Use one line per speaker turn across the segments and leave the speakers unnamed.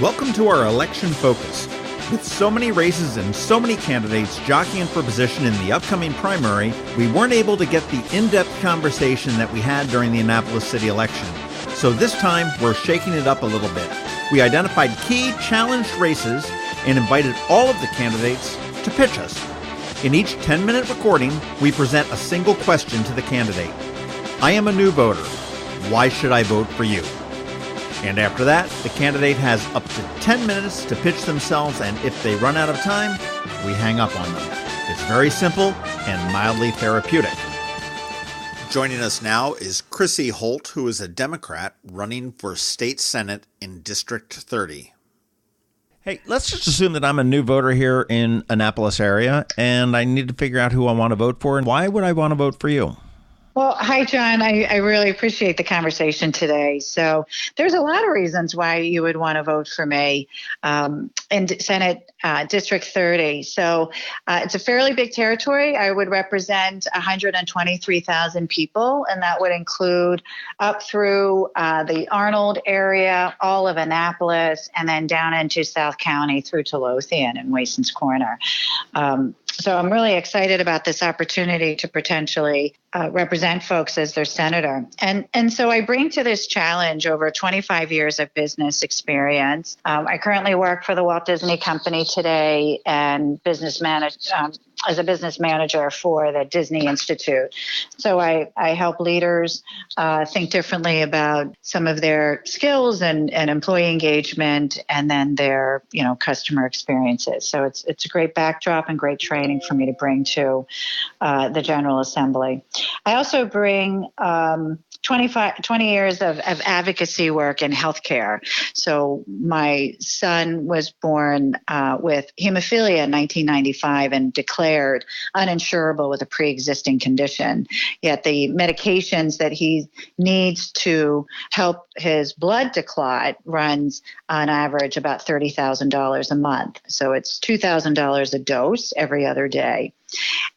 Welcome to our election focus. With so many races and so many candidates jockeying for position in the upcoming primary, we weren't able to get the in-depth conversation that we had during the Annapolis city election. So this time, we're shaking it up a little bit. We identified key challenged races and invited all of the candidates to pitch us. In each 10-minute recording, we present a single question to the candidate. I am a new voter. Why should I vote for you? And after that, the candidate has up to 10 minutes to pitch themselves, and if they run out of time, we hang up on them. It's very simple and mildly therapeutic. Joining us now is Chrissy Holt, who is a Democrat running for State Senate in District 30. Hey, let's just assume that I'm a new voter here in Annapolis area, and I need to figure out who I want to vote for, and why would I want to vote for you?
Well, hi, John. I really appreciate the conversation today. So there's a lot of reasons why you would want to vote for me in Senate District 30. So it's a fairly big territory. I would represent 123,000 people, and that would include up through the Arnold area, all of Annapolis, and then down into South County through to Lothian and Wason's Corner. So I'm really excited about this opportunity to potentially represent folks as their senator. And so I bring to this challenge over 25 years of business experience. I currently work for the Walt Disney Company today and as a business manager for the Disney Institute. So I help leaders think differently about some of their skills and employee engagement and then their customer experiences. So it's a great backdrop and great training for me to bring to the General Assembly. I also bring 20 years of advocacy work in healthcare. So my son was born with hemophilia in 1995 and declared uninsurable with a pre-existing condition. Yet the medications that he needs to help his blood to clot runs on average about $30,000 a month. So it's $2,000 a dose every other day.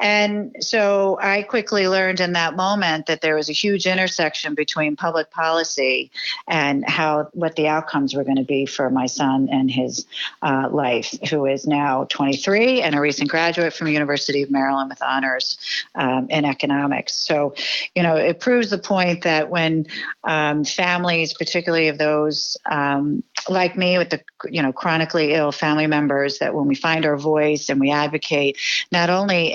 And so I quickly learned in that moment that there was a huge intersection between public policy and what the outcomes were going to be for my son and his life, who is now 23 and a recent graduate from the University of Maryland with honors in economics. So, it proves the point that when families, particularly of those like me with the chronically ill family members, that when we find our voice and we advocate not only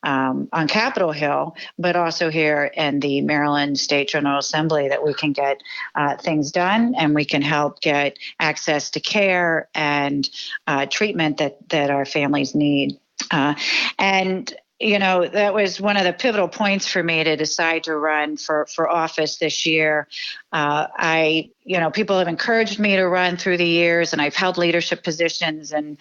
on Capitol Hill, but also here in the Maryland State General Assembly, that we can get things done and we can help get access to care and treatment that our families need. That was one of the pivotal points for me to decide to run for office this year. People have encouraged me to run through the years, and I've held leadership positions in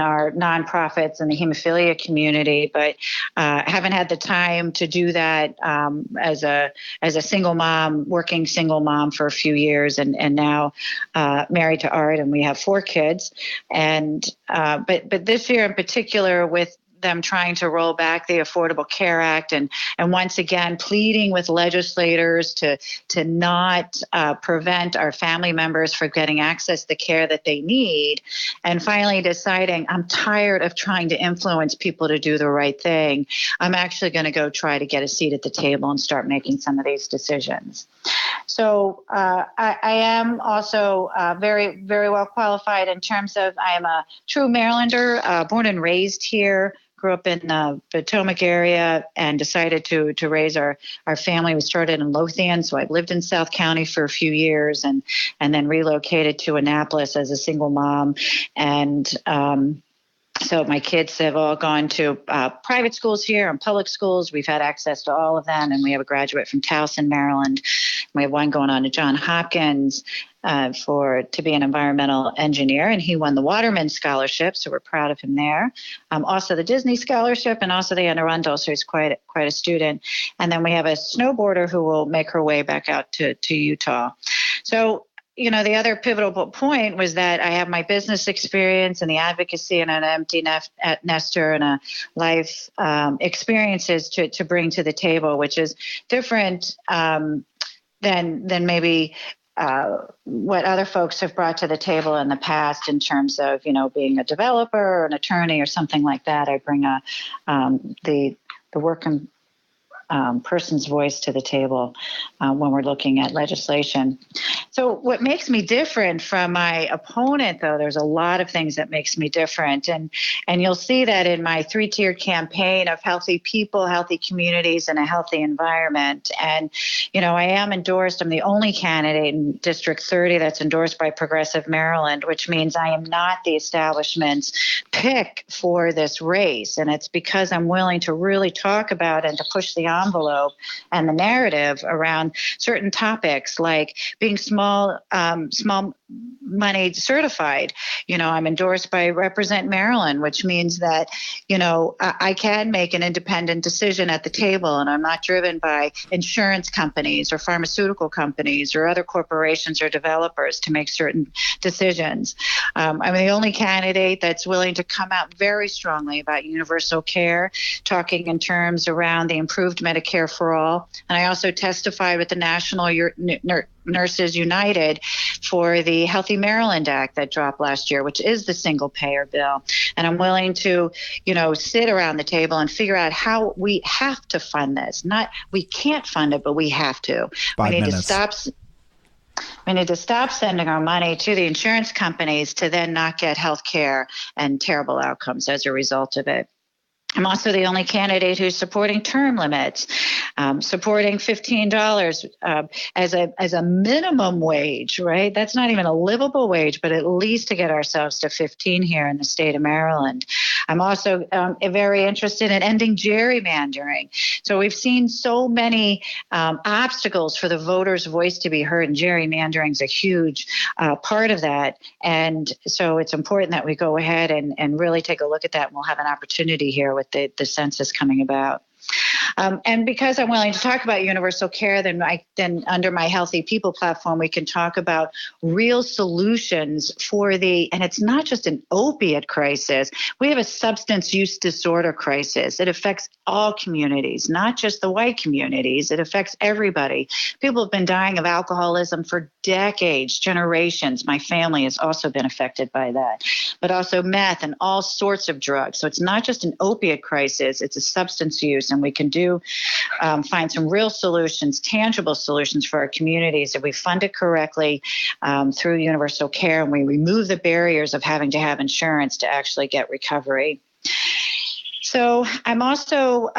our nonprofits and the hemophilia community, but haven't had the time to do that as a single mom, working single mom for a few years, and now married to Art, and we have 4 kids. And but this year in particular, with them trying to roll back the Affordable Care Act and once again pleading with legislators to not prevent our family members from getting access to the care that they need, and finally deciding I'm tired of trying to influence people to do the right thing. I'm actually going to go try to get a seat at the table and start making some of these decisions. So I am also very, very well qualified in terms of I am a true Marylander, born and raised here. Grew up in the Potomac area and decided to raise our family. We started in Lothian, so I've lived in South County for a few years and then relocated to Annapolis as a single mom. And so my kids have all gone to private schools here and public schools. We've had access to all of them, and we have a graduate from Towson, Maryland. We have one going on to Johns Hopkins to be an environmental engineer, and he won the Waterman Scholarship, so we're proud of him there. Also the Disney Scholarship, and also the Anne Arundel, so he's quite a student. And then we have a snowboarder who will make her way back out to Utah. So the other pivotal point was that I have my business experience and the advocacy and an empty nester and a life experiences to bring to the table, which is different than maybe what other folks have brought to the table in the past in terms of, being a developer or an attorney or something like that. I bring the working person's voice to the table when we're looking at legislation. So what makes me different from my opponent, though, there's a lot of things that makes me different. And you'll see that in my 3-tiered campaign of healthy people, healthy communities, and a healthy environment. And, I am endorsed. I'm the only candidate in District 30 that's endorsed by Progressive Maryland, which means I am not the establishment's pick for this race. And it's because I'm willing to really talk about and to push the envelope and the narrative around certain topics like being small money certified. I'm endorsed by Represent Maryland, which means that, I can make an independent decision at the table, and I'm not driven by insurance companies or pharmaceutical companies or other corporations or developers to make certain decisions. I'm the only candidate that's willing to come out very strongly about universal care, talking in terms around the improved Medicare for all. And I also testified with the National Nurses United for the Healthy Maryland Act that dropped last year, which is the single payer bill. And I'm willing to, sit around the table and figure out how we have to fund this. Not we can't fund it, but we have to.
5
we need
minutes.
to stop. We need to stop sending our money to the insurance companies to then not get health care and terrible outcomes as a result of it. I'm also the only candidate who's supporting term limits, supporting $15 as a minimum wage, right? That's not even a livable wage, but at least to get ourselves to 15 here in the state of Maryland. I'm also very interested in ending gerrymandering. So we've seen so many obstacles for the voters' voice to be heard, and gerrymandering is a huge part of that. And so it's important that we go ahead and really take a look at that. And we'll have an opportunity here with the census coming about. And because I'm willing to talk about universal care, then under my Healthy People platform, we can talk about real solutions and it's not just an opiate crisis. We have a substance use disorder crisis. It affects all communities, not just the white communities. It affects everybody. People have been dying of alcoholism for decades, generations. My family has also been affected by that, but also meth and all sorts of drugs. So it's not just an opiate crisis, it's a substance use. And we can find some real solutions, tangible solutions for our communities if we fund it correctly through universal care, and we remove the barriers of having to have insurance to actually get recovery. So I'm also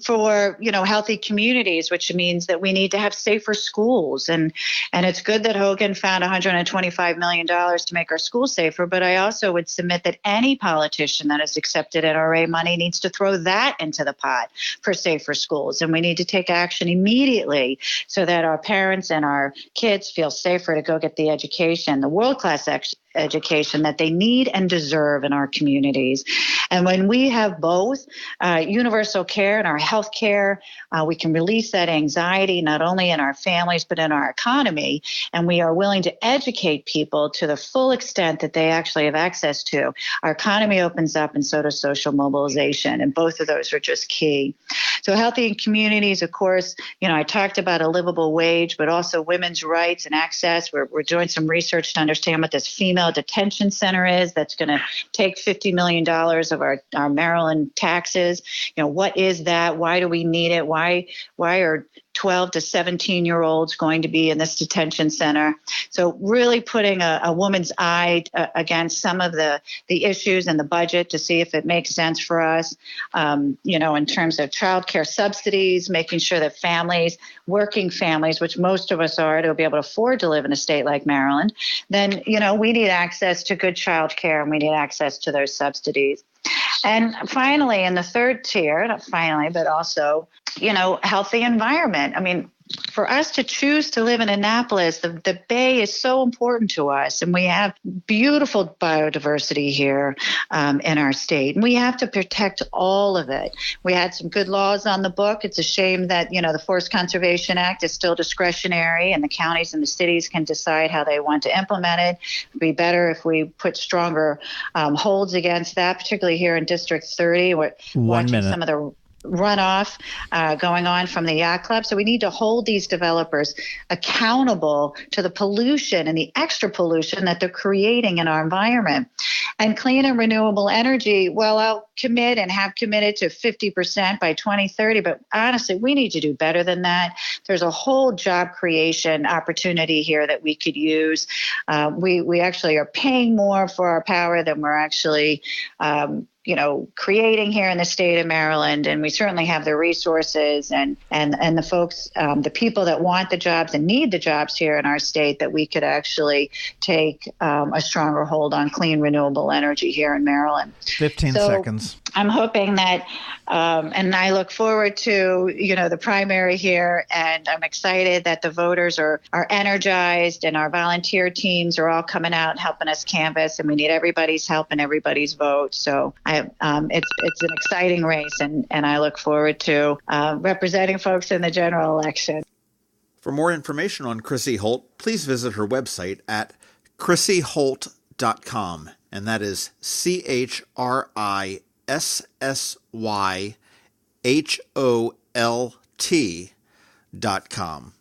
for, healthy communities, which means that we need to have safer schools. And it's good that Hogan found $125 million to make our schools safer. But I also would submit that any politician that has accepted NRA money needs to throw that into the pot for safer schools. And we need to take action immediately so that our parents and our kids feel safer to go get the education, the world-class education that they need and deserve in our communities. And when we have both universal care and our health care, we can release that anxiety not only in our families but in our economy. And we are willing to educate people to the full extent that they actually have access to. Our economy opens up, and so does social mobilization. And both of those are just key. So healthy communities, of course, I talked about a livable wage, but also women's rights and access. We're doing some research to understand what this female detention center is that's going to take $50 million of our Maryland taxes. What is that? Why do we need it? Why are 12 to 17-year-olds going to be in this detention center? So really putting a woman's eye against some of the issues in the budget to see if it makes sense for us, in terms of child care subsidies, making sure that families, working families, which most of us are, to be able to afford to live in a state like Maryland, then, we need access to good child care, and we need access to those subsidies. And finally, in the third tier, not finally, but also, healthy environment. I mean, for us to choose to live in Annapolis, the Bay is so important to us, and we have beautiful biodiversity here in our state, and we have to protect all of it. We had some good laws on the book. It's a shame that, the Forest Conservation Act is still discretionary, and the counties and the cities can decide how they want to implement it. It'd be better if we put stronger holds against that, particularly here in District 30. We're watching some of the runoff going on from the yacht club. So we need to hold these developers accountable to the pollution and the extra pollution that they're creating in our environment. And clean and renewable energy, well, I'll commit and have committed to 50% by 2030, but honestly, we need to do better than that. There's a whole job creation opportunity here that we could use. We actually are paying more for our power than we're actually creating here in the state of Maryland, and we certainly have the resources and the folks, the people that want the jobs and need the jobs here in our state, that we could actually take a stronger hold on clean, renewable energy here in Maryland.
15 seconds.
I'm hoping that, and I look forward to, the primary here, and I'm excited that the voters are energized and our volunteer teams are all coming out and helping us canvass, and we need everybody's help and everybody's vote. So it's an exciting race, and I look forward to representing folks in the general election.
For more information on Chrissy Holt, please visit her website at chrissyholt.com, and that is CHRISSYHOLT.com.